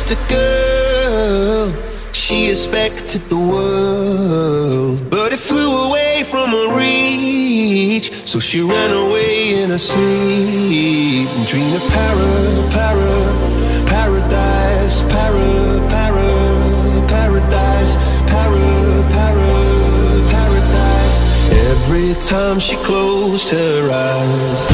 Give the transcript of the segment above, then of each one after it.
just a girl, she expected the world, but it flew away from her reach. So she ran away in her sleep and dreamed of paradise, paradise, paradise. Every time she closed her eyes.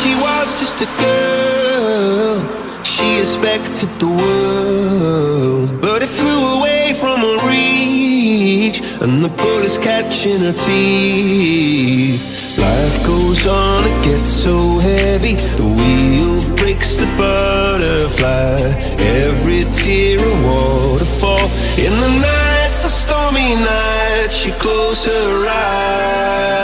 She was just a girl, she expected the world, but it flew away from her reach, and the bullets catching her teeth. Life goes on, it gets so heavy, the wheel breaks the butterfly. Every tear a waterfall. In the night, the stormy night, she closed her eyes.